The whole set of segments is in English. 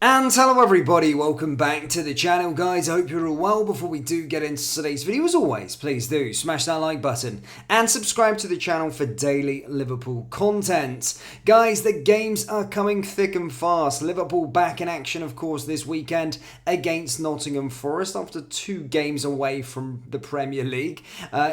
And hello everybody, welcome back to the channel guys. I hope you're all well. Before we do get into today's video, as always, please do smash that like button and subscribe to the channel for daily Liverpool content. Guys, the games are coming thick and fast. Liverpool back in action, of course, this weekend against Nottingham Forest after 2 games away from the Premier League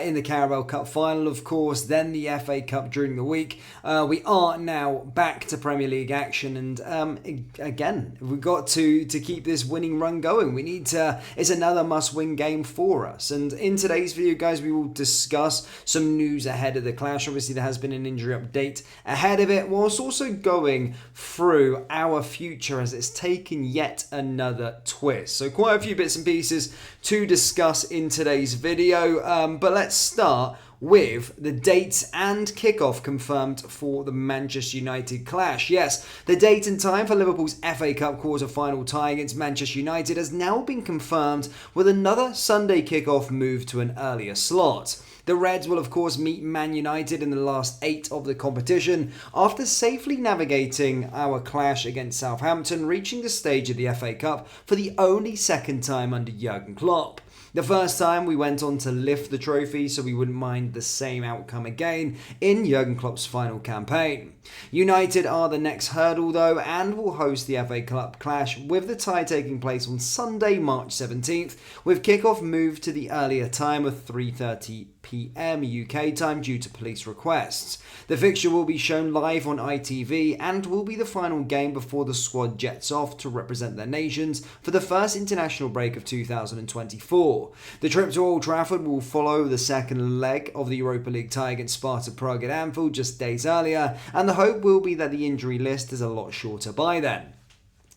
in the Carabao Cup final, of course, then the FA Cup during the week. We are now back to Premier League action and again, we've got to keep this winning run going. We need to, it's another must-win game for us. And in today's video, guys, we will discuss some news ahead of the clash. Obviously, there has been an injury update ahead of it, whilst also going through our future as it's taken yet another twist. So quite a few bits and pieces to discuss in today's video, but let's start with the dates and kickoff confirmed for the Manchester United clash. Yes, the date and time for Liverpool's FA Cup quarter-final tie against Manchester United has now been confirmed, with another Sunday kickoff moved to an earlier slot. The Reds will of course meet Man United in the last 8 of the competition after safely navigating our clash against Southampton, reaching the stage of the FA Cup for the only second time under Jurgen Klopp. The first time we went on to lift the trophy, so we wouldn't mind the same outcome again in Jurgen Klopp's final campaign. United are the next hurdle though and will host the FA Cup clash, with the tie taking place on Sunday, March 17th, with kickoff moved to the earlier time of 3:30 p.m. UK time due to police requests. The fixture will be shown live on ITV and will be the final game before the squad jets off to represent their nations for the first international break of 2024. The trip to Old Trafford will follow the second leg of the Europa League tie against Sparta Prague at Anfield just days earlier, and the hope will be that the injury list is a lot shorter by then.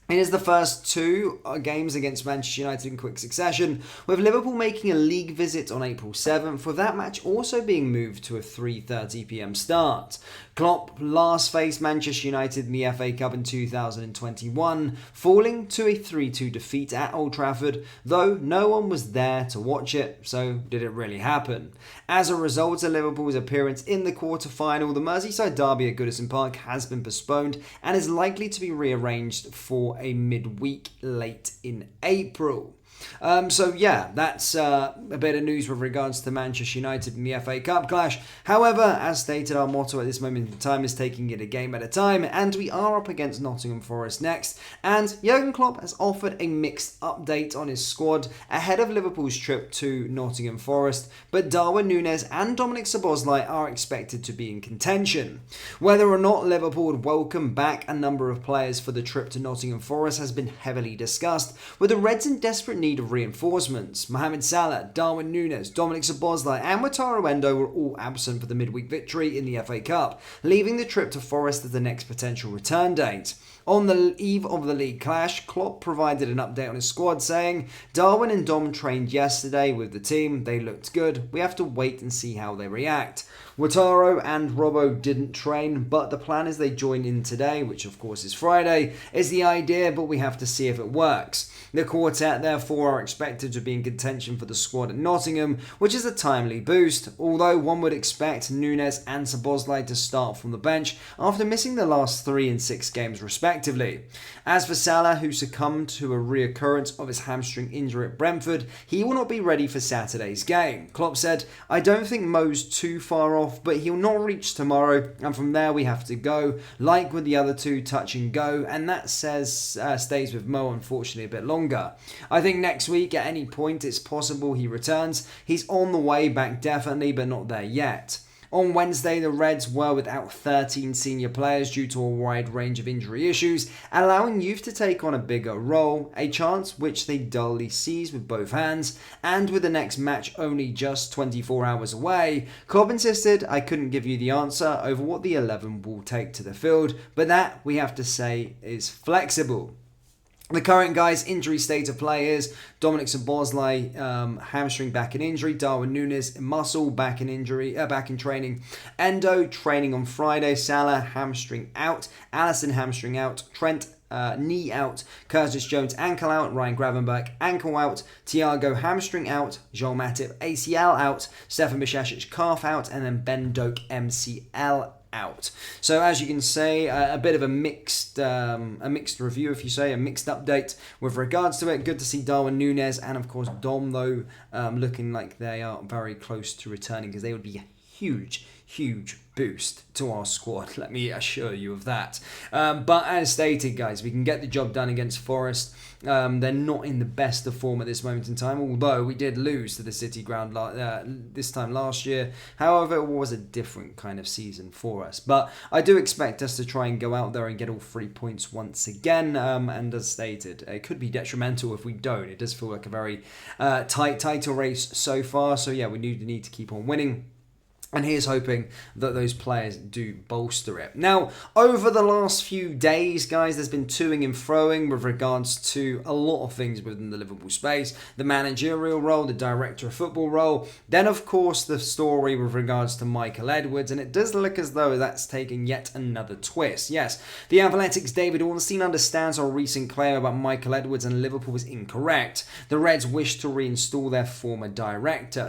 It is the first 2 games against Manchester United in quick succession, with Liverpool making a league visit on April 7th, with that match also being moved to a 3:30 p.m. start. Klopp last faced Manchester United in the FA Cup in 2021, falling to a 3-2 defeat at Old Trafford, though no one was there to watch it, so did it really happen? As a result of Liverpool's appearance in the quarter-final, the Merseyside derby at Goodison Park has been postponed and is likely to be rearranged for a midweek late in April. So yeah, that's a bit of news with regards to Manchester United in the FA Cup clash. However, as stated, our motto at this moment in time is taking it a game at a time, and we are up against Nottingham Forest next, and Jurgen Klopp has offered a mixed update on his squad ahead of Liverpool's trip to Nottingham Forest, but Darwin Núñez and Dominic Szoboszlai are expected to be in contention. Whether or not Liverpool would welcome back a number of players for the trip to Nottingham Forest has been heavily discussed, with the Reds in desperate need of reinforcements. Mohamed Salah, Darwin Núñez, Dominic Szoboszlai and Wataru Endo were all absent for the midweek victory in the FA Cup, leaving the trip to Forest as the next potential return date. On the eve of the league clash, Klopp provided an update on his squad, saying, "Darwin and Dom trained yesterday with the team. They looked good. We have to wait and see how they react. Wataru and Robbo didn't train, but the plan is they join in today," which of course is Friday, "is the idea, but we have to see if it works." The quartet therefore are expected to be in contention for the squad at Nottingham, which is a timely boost, although one would expect Núñez and Szoboszlai to start from the bench after missing the last 3 and 6 games respectively. As for Salah, who succumbed to a reoccurrence of his hamstring injury at Brentford, he will not be ready for Saturday's game. Klopp said, "I don't think Mo's too far off, but he'll not reach tomorrow, and from there we have to go, like with the other 2, touch and go, and that stays with Mo unfortunately a bit longer. I think next week at any point it's possible he returns. He's on the way back definitely, but not there yet." On Wednesday, the Reds were without 13 senior players due to a wide range of injury issues, allowing youth to take on a bigger role, a chance which they dully seized with both hands, and with the next match only just 24 hours away, Klopp insisted, "I couldn't give you the answer over what the 11 will take to the field, but that, we have to say, is flexible." The current guy's injury state of play is Dominic Szoboszlai, hamstring back in injury, Darwin Núñez muscle back in training, Endo training on Friday, Salah hamstring out, Alisson hamstring out, Trent knee out, Curtis Jones ankle out, Ryan Gravenberch ankle out, Thiago hamstring out, Joel Matip ACL out, Stefan Bajcetic calf out, and then Ben Doak MCL out. So as you can say, a bit of a mixed review, if you say, a mixed update with regards to it. Good to see Darwin Núñez and of course Dom, though, looking like they are very close to returning, because they would be a huge boost to our squad, let me assure you of that. But as stated, guys, we can get the job done against Forest. They're not in the best of form at this moment in time, although we did lose to the City ground this time last year. However, it was a different kind of season for us. But I do expect us to try and go out there and get all 3 points once again. And as stated, it could be detrimental if we don't. It does feel like a very tight title race so far. So yeah, we need to keep on winning. And here's hoping that those players do bolster it. Now, over the last few days, guys, there's been toing and froing with regards to a lot of things within the Liverpool space. The managerial role, the director of football role. Then, of course, the story with regards to Michael Edwards. And it does look as though that's taken yet another twist. Yes, the Athletic's David Ornstein understands our recent claim about Michael Edwards and Liverpool was incorrect. The Reds wish to reinstall their former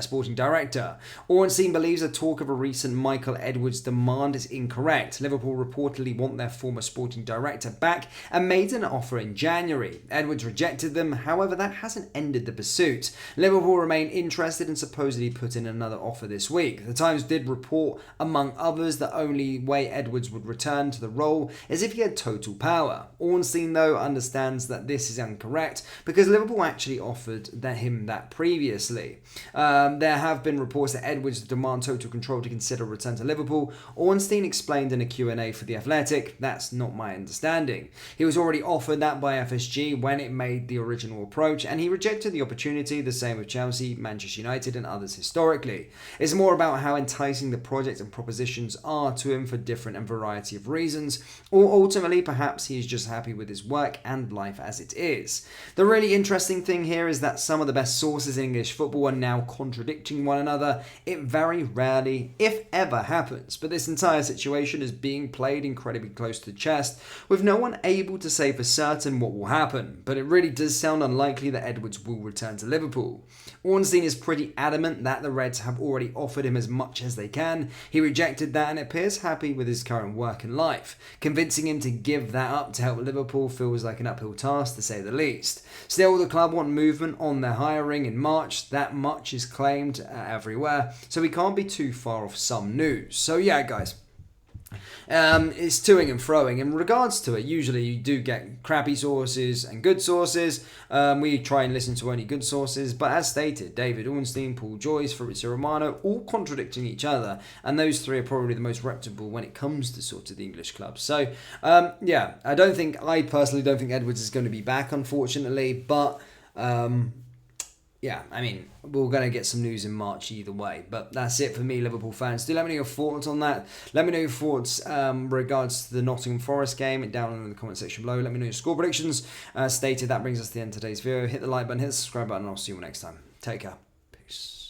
sporting director. Ornstein believes a talk of a recent Michael Edwards demand is incorrect. Liverpool reportedly want their former sporting director back and made an offer in January. Edwards rejected them, however that hasn't ended the pursuit. Liverpool remain interested and supposedly put in another offer this week. The Times did report, among others, the only way Edwards would return to the role is if he had total power. Ornstein, though, understands that this is incorrect because Liverpool actually offered him that previously. There have been reports that Edwards demand total control to consider a return to Liverpool. Ornstein explained in a Q&A for The Athletic, that's not my understanding. He was already offered that by FSG when it made the original approach, and he rejected the opportunity, the same with Chelsea, Manchester United and others historically. It's more about how enticing the project and propositions are to him for different and variety of reasons, or ultimately perhaps he is just happy with his work and life as it is. The really interesting thing here is that some of the best sources in English football are now contradicting one another. It very rarely, if ever, happens, but this entire situation is being played incredibly close to the chest, with no one able to say for certain what will happen, but it really does sound unlikely that Edwards will return to Liverpool. Ornstein is pretty adamant that the Reds have already offered him as much as they can. He rejected that and appears happy with his current work and life. Convincing him to give that up to help Liverpool feels like an uphill task, to say the least. Still, the club want movement on their hiring in March. That much is claimed everywhere, so we can't be too far off some news. So yeah, guys, it's toing and froing. In regards to it, usually you do get crappy sources and good sources. We try and listen to only good sources, but as stated, David Ornstein, Paul Joyce, Fabrizio Romano, all contradicting each other, and those three are probably the most reputable when it comes to sort of the English clubs. So yeah, I personally don't think Edwards is going to be back, unfortunately, but yeah, I mean, we're going to get some news in March either way. But that's it for me, Liverpool fans. Do let me know your thoughts on that. Let me know your thoughts regards to the Nottingham Forest game down in the comment section below. Let me know your score predictions. Stated, that brings us to the end of today's video. Hit the like button, hit the subscribe button, and I'll see you all next time. Take care. Peace.